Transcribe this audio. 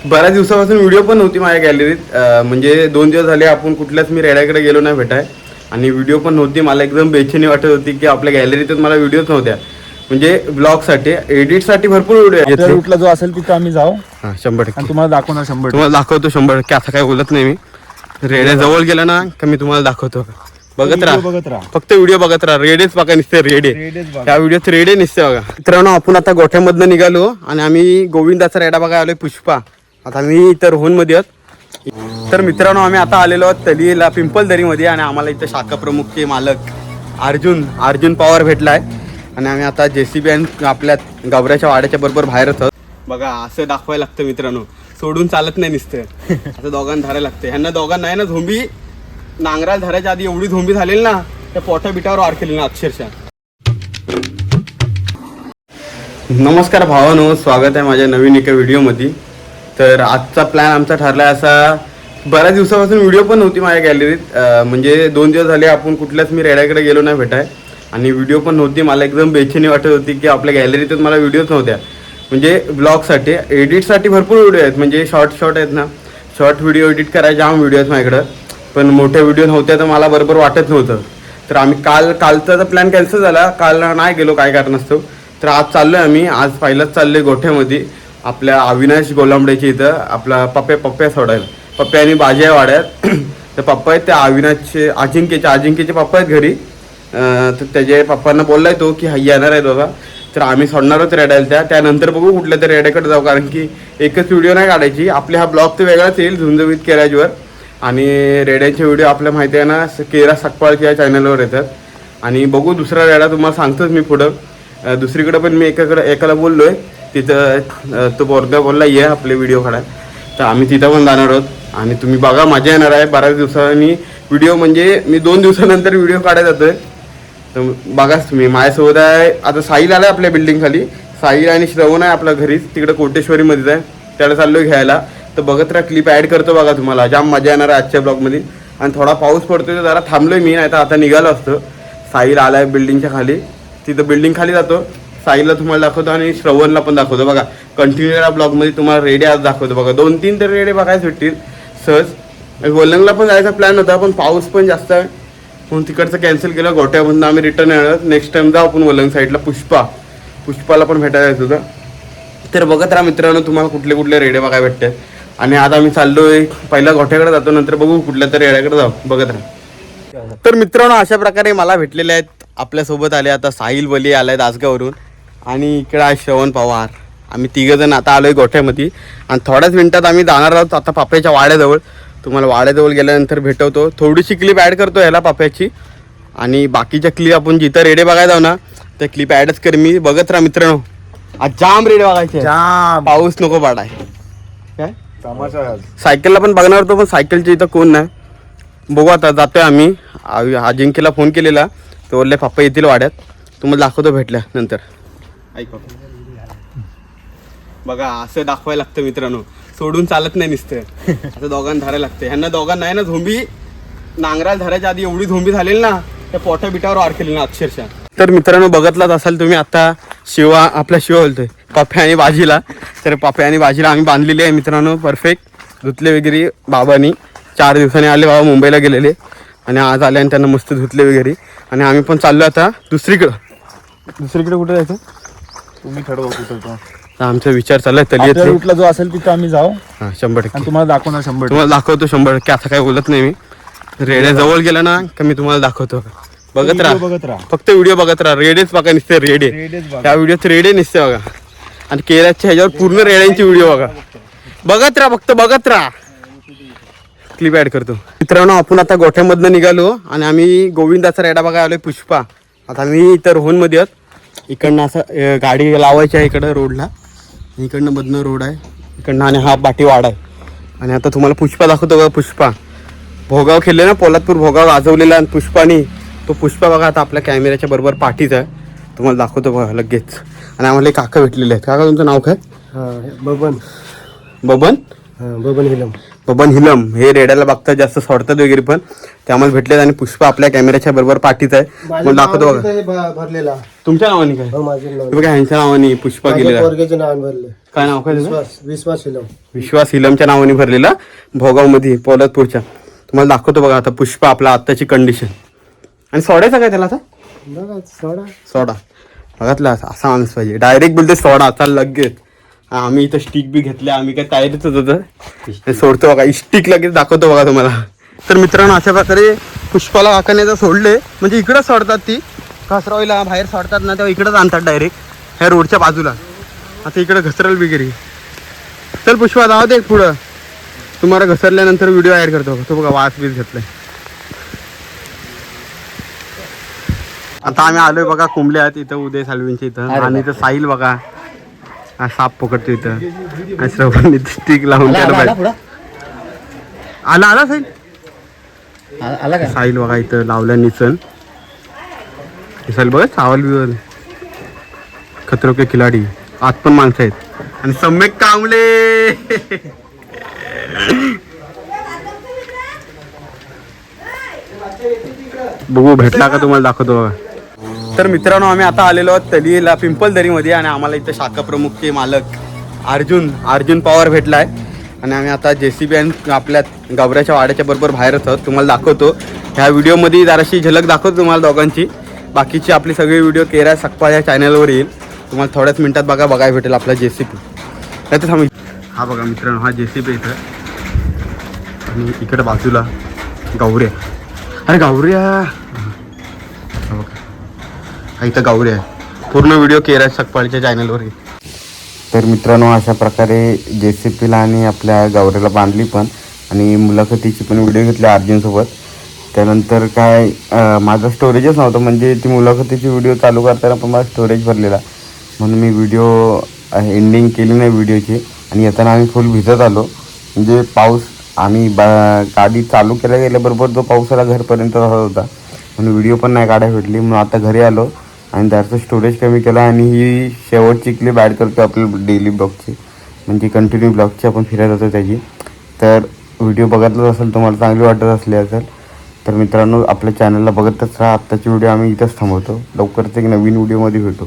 बऱ्याच दिवसापासून व्हिडिओ पण नव्हती माझ्या गॅलरीत. म्हणजे 2 दिवस झाले आपण कुठल्याच मी रेड्याकडे गेलो नाही भेटाय आणि व्हिडिओ पण नव्हती. मला एकदम बेचैनी वाटत होती की आपल्या गॅलरीतच मला व्हिडिओच नव्हत्या. म्हणजे ब्लॉगसाठी एडिटसाठी भरपूर व्हिडिओ आपल्या रूटला जो असेल तिथं आम्ही जाऊ. हां 100%. आणि तुम्हाला दाखवणार 100%. तुम्हाला दाखवतो 100%. आता काय बोलत नाही मी. रेड्या जवळ गेला ना का मी तुम्हाला दाखवतो. बघत राहा, फक्त व्हिडिओ बघत राहा. रेडेच बघा निसते रेडे. त्या व्हिडिओत रेडे निसते बघा. मित्रांनो आपण आता गोठ्यामधनं निघालो आणि आम्ही गोविंदाचा रेडा बघा आलोय पुष्पा. आता मी इतर होनमध्ये आहोत. तर मित्रांनो आम्ही आता आलेलो आहोत तलीला पिंपलदरीमध्ये आणि आम्हाला इथं शाखा प्रमुखचे मालक अर्जुन पवार भेटला आहे आणि आम्ही आता JCB आणि आपल्या गावऱ्याच्या वाड्याच्या बरोबर बाहेरच आहोत. बघा असं दाखवायला लागतं मित्रांनो, सोडून चालत नाही नुसतं, असं दोघांना धरायला लागतं. ह्यांना दोघांना आहे ना झोंबी नांगराला धरायच्या आधी एवढी झोंबी झालेली ना त्या पोटा बिटावर वार केली ना अक्षरशः. नमस्कार भावानो, स्वागत आहे माझ्या नवीन एका व्हिडिओमध्ये. तर आजचा प्लॅन आमचा ठरला आहे असा, बऱ्याच दिवसापासून व्हिडिओ पण नव्हती माझ्या गॅलरीत. म्हणजे 2 दिवस झाले आपण कुठल्याच मी रेड्याकडे गेलो नाही भेटाय आणि व्हिडिओ पण नव्हती. मला एकदम बेचैनी वाटत होती की आपल्या गॅलरीतच मला व्हिडिओच नव्हत्या. म्हणजे ब्लॉगसाठी एडिटसाठी भरपूर व्हिडिओ आहेत. म्हणजे शॉर्ट आहेत ना, शॉर्ट व्हिडिओ एडिट करायचे जाम व्हिडिओ आहेत माझ्याकडं, पण मोठ्या व्हिडिओ नव्हत्या तर मला बरोबर वाटत नव्हतं. तर आम्ही कालचा प्लॅन कॅन्सल झाला, काल नाही गेलो काय कारण असतो. तर आज चाललो आहे आम्ही, आज पहिलाच चाललो आहे गोठ्यामध्ये आपल्या अविनाश गोलांबड्याच्या इथं आपला पप्प्या सोडायला. पप्प्या आणि बाजी आहे वाड्यात. तर पप्पा आहेत त्या अविनाशचे अजिंक्यचे पप्पा आहेत घरी. तर त्याच्या पप्पांना बोललाय तो की येणार आहे बाबा. तर आम्ही सोडणारच रेड्याला त्यानंतर बघू कुठल्या तरी रेड्याकडे जाऊ, कारण की एकच व्हिडिओ नाही काढायची. आपले हा ब्लॉग तर वेगळाच येईल झुंजवीत केराजवर, आणि रेड्याचे व्हिडिओ आपल्या माहिती आहे ना केरा सकपाळच्या या चॅनलवर येतात. आणि बघू दुसरा रेडा तुम्हाला सांगतोच मी पुढं. दुसरीकडे पण मी एकाला बोललो आहे, तिथं तो बोरदा बोलला ये आपले व्हिडिओ काढाय. तर आम्ही तिथं पण जाणार आहोत आणि तुम्ही बघा मजा येणार आहे. बऱ्याच दिवसांनी व्हिडिओ, म्हणजे मी 2 दिवसानंतर व्हिडिओ काढायला जातोय. तर बघाच तुम्ही माझ्यासोबत आहे. आता साहिल आला आपल्या बिल्डिंग खाली. साहिल आणि श्रवण आहे आपल्या घरीच तिकडे कोटेश्वरीमध्येच आहे, त्याला चाललो घ्यायला. तर बघत राहा, क्लिप ॲड करतो बघा, तुम्हाला जाम मजा येणार आहे आजच्या ब्लॉगमध्ये. आणि थोडा पाऊस पडतोय तर जरा थांबलोय मी, नाही तर आता निघालो असतो. साहिल आला आहे बिल्डिंगच्या खाली, तिथं बिल्डिंग खाली जातो. साहिलला तुम्हाला दाखवतो आणि श्रवणला पण दाखवतो. बघा कंटिन्यू या ब्लॉगमध्ये तुम्हाला रेडे आज दाखवतो. बघा 2-3 तर रेडे बघायला भेटतील सहज. वलंगला पण जायचा प्लॅन होता, पण पाऊस पण जास्त आहे म्हणून तिकडचं कॅन्सल केलं. गोट्यामधून आम्ही रिटर्न येणार. नेक्स्ट टाइम जाऊ आपण वलंग साईडला पुष्पाला पण भेटायला जायचं होतं. तर बघत राहा मित्रांनो, तुम्हाला कुठले रेडे बघायला भेटतात. आणि आता आम्ही चाललोय, पहिला गोठ्याकडे जातो, नंतर बघू कुठल्या तरी रेड्याकडे जाऊ. बघत राहा. तर मित्रांनो अशा प्रकारे मला भेटलेले आहेत, आपल्यासोबत आले आता साहिल बली आलाय दासगावरून आणि इकडे आहे श्रवण पवार. आम्ही 3 जण आता आलोय गोठ्यामध्ये आणि थोड्याच मिनिटात आम्ही जाणार आहोत आता पाप्याच्या वाड्याजवळ. तुम्हाला वाड्याजवळ गेल्यानंतर भेटवतो. थोडीशी क्लिप ॲड करतो ह्याला पाप्याची, आणि बाकीच्या क्लिप आपण जिथं रेडे बघायला जाऊ ना त्या क्लिप ॲडच कर. मी बघत राहा मित्रांनो, आज जाम रेडे बघायचे, पाऊस नको पाडाय. काय सायकलला पण बघणार होतो, पण सायकलच्या इथं कोण नाही. बघू आता जातोय आम्ही. अजिंक्यला फोन केलेला, तो बोलले पप्पा येतील वाड्यात, तुम्हाला दाखवतो भेटल्या नंतर. ऐक बघा असं दाखवायला लागतं मित्रांनो, सोडून चालत नाही नुसतं, असं दोघांना धरायला लागतं. ह्यांना दोघांना आहे ना झोंबी नांगराला धरायच्या आधी एवढी झोंबी झालेली ना त्या पोटा बिटावर वार केली ना अक्षरशः. तर मित्रांनो बघतलाच असाल तुम्ही, आता आपला शिवा बोलतोय पप्प्या आणि बाजीला. तर पप्प्या आणि बाजीला आम्ही बांधलेली आहे मित्रांनो परफेक्ट, धुतले वगैरे बाबांनी. 4 दिवसांनी आले बाबा, मुंबईला गेलेले आणि आज आले आणि त्यांना मस्त धुतले वगैरे. आणि आम्ही पण चाललो आता दुसरीकडे कुठे जायचं तुम्ही ठरवा कुठं. आमचा विचार चाललाय आपल्या रूटला जो असेल तिथं आम्ही जाऊ. हां 100%. आणि तुम्हाला दाखवणार 100%. तुम्हाला दाखवतो 100%. आता काय बोलत नाही मी. रेड्या जवळ गेला ना का मी तुम्हाला दाखवतो. बघत राहा, फक्त व्हिडिओ बघत राहा. रेडेच बघा निसते रेडे. त्या व्हिडिओत रेडे निसते बघा. आणि केराच्या ह्याच्यावर पूर्ण रेड्यांची व्हिडिओ बघा. बघत राहा, फक्त बघत राहा. क्लिप ॲड करतो. मित्रांनो आपण आता गोठ्यामधनं निघालो आणि आम्ही गोविंदाचा रेडा बघायला आलोय पुष्पा. आता मी इतर होनमध्ये आहोत. इकडनं असं गाडी लावायची आहे इकडं रोडला, इकडनं मधनं रोड आहे इकडनं, आणि हा बाटीवाडा आहे. आणि आता तुम्हाला पुष्पा दाखवतो बघा. पुष्पा भोगाव खेळले ना, पोलादपूर भोगाव गाजवलेला, आणि पुष्पानी तो पुष्पा बघा आता आपल्या कॅमेऱ्याच्या बरोबर पाठीच आहे. तुम्हाला दाखवतो बघा लगेच. आणि आम्हाला काका भेटलेले आहेत. काका तुमचं नाव काय? बबन बबन बबन हिलम हे रेड्याला बघतात जास्त सोडतात वगैरे पण ते आम्हाला भेटलेत आणि पुष्पा आपल्या कॅमेऱ्याच्या बरोबर पाठीत आहे मग दाखवतो बघा भरलेला तुमच्या नावाने काय हो माझे नाव हे बघा ह्यांच्या नावाने पुष्पा गेलेला पोरगेचे नाव भरले काय नाव काय त्याचं? विश्वास हिलम विश्वास हिलमच्या नावाने भरलेला भोगाव मध्ये पोलादपूरच्या तुम्हाला दाखवतो बघा आता पुष्पा आपला आत्ताची कंडिशन आणि सोडायचा काय त्याला आता बघा सोडा सोडा बघातला असा माणूस पाहिजे डायरेक्ट बोलते सोडा चाल लगेच आम्ही इथं स्टिक बी घेतल्या आम्ही काय तयारीच होतं आणि सोडतो बघा स्टिक लगेच दाखवतो बघा तुम्हाला तर मित्रांनो अशा प्रकारे पुष्पाला काकाने जर सोडले म्हणजे इकडंच सोडतात ती घसरवायला बाहेर सोडतात ना तेव्हा इकडंच आणतात डायरेक्ट ह्या रोडच्या बाजूला आता इकडं घसरल वगैरे चल पुष्पा जाऊ दे पुढं तुम्हाला घसरल्यानंतर व्हिडिओ ॲड करतो तो बघा वास बीस घेतलाय आता आम्ही आलोय बघा कुंबल्यात इथं उदय सालवींच्या इथं आणि इथं साहिल बघा हा साप पकडतो इथं आणि श्रवण स्टिक लावून त्याला पाहिजे आला आला साहिल आला का साहिल बघा इथं लावल्या निचन साहिल बघा चावल बिवल खतरो के खिलाडी आत पण माणसं आहेत आणि सम्यक कांबळे बघू भेटला का तुम्हाला दाखवतो बघा तर मित्रांनो आम्ही आता आलेलो आहोत तलीला पिंपलदरीमध्ये आणि आम्हाला इथं शाखा प्रमुखचे मालक अर्जुन पवार भेटलाय आणि आम्ही आता JCB आणि आपल्या गावऱ्याच्या वाड्याच्या बरोबर बाहेरच आहोत तुम्हाला दाखवतो ह्या व्हिडिओमध्ये जराशी झलक दाखवतो तुम्हाला दोघांची बाकीची आपली सगळी व्हिडिओ केरा सकपा या चॅनलवर येईल तुम्हाला थोड्याच मिनिटात बघायला भेटेल आपला JCB त्यातच आम्ही हा बघा मित्रांनो हा JCB इथं आणि इकडे बाजूला गावऱ्या अरे गावऱ्या हा बघा हा इथं गावऱ्या आहे पूर्ण व्हिडिओ केरा सकपाळच्या चॅनलवर येईल तर मित्रांनो अशा प्रकारे JCBला आणि आपल्या गावऱ्याला बांधली पण आणि मुलाखतीची पण व्हिडिओ घेतली अर्जुनसोबत त्यानंतर काय माझं स्टोरेजच नव्हतं म्हणजे ती मुलाखतीची व्हिडिओ चालू करताना पण माझा स्टोरेज भरलेला म्हणून मी व्हिडिओ एंडिंग केली नाही व्हिडिओची आणि येताना आम्ही फुल भिजत आलो म्हणजे पाऊस आम्ही गाडी चालू गेल्याबरोबर जो पाऊस आला घरपर्यंत राहत होता म्हणून व्हिडिओ पण नाही काढायला भेटली म्हणून आता घरी आलो आणि त्याचं स्टोरेज कमी केलं आणि ही शेवटची क्लिप ॲड करतो आपल्या डेली ब्लॉगची म्हणजे कंटिन्यू ब्लॉगची आपण फिरत होतो त्याची तर व्हिडिओ बघतच असेल तुम्हाला चांगली वाटत असली असेल तर मित्रांनो आपल्या चॅनलला बघतच राहा आत्ताची व्हिडिओ आम्ही इथंच थांबवतो लवकरच एक नवीन व्हिडिओमध्ये भेटू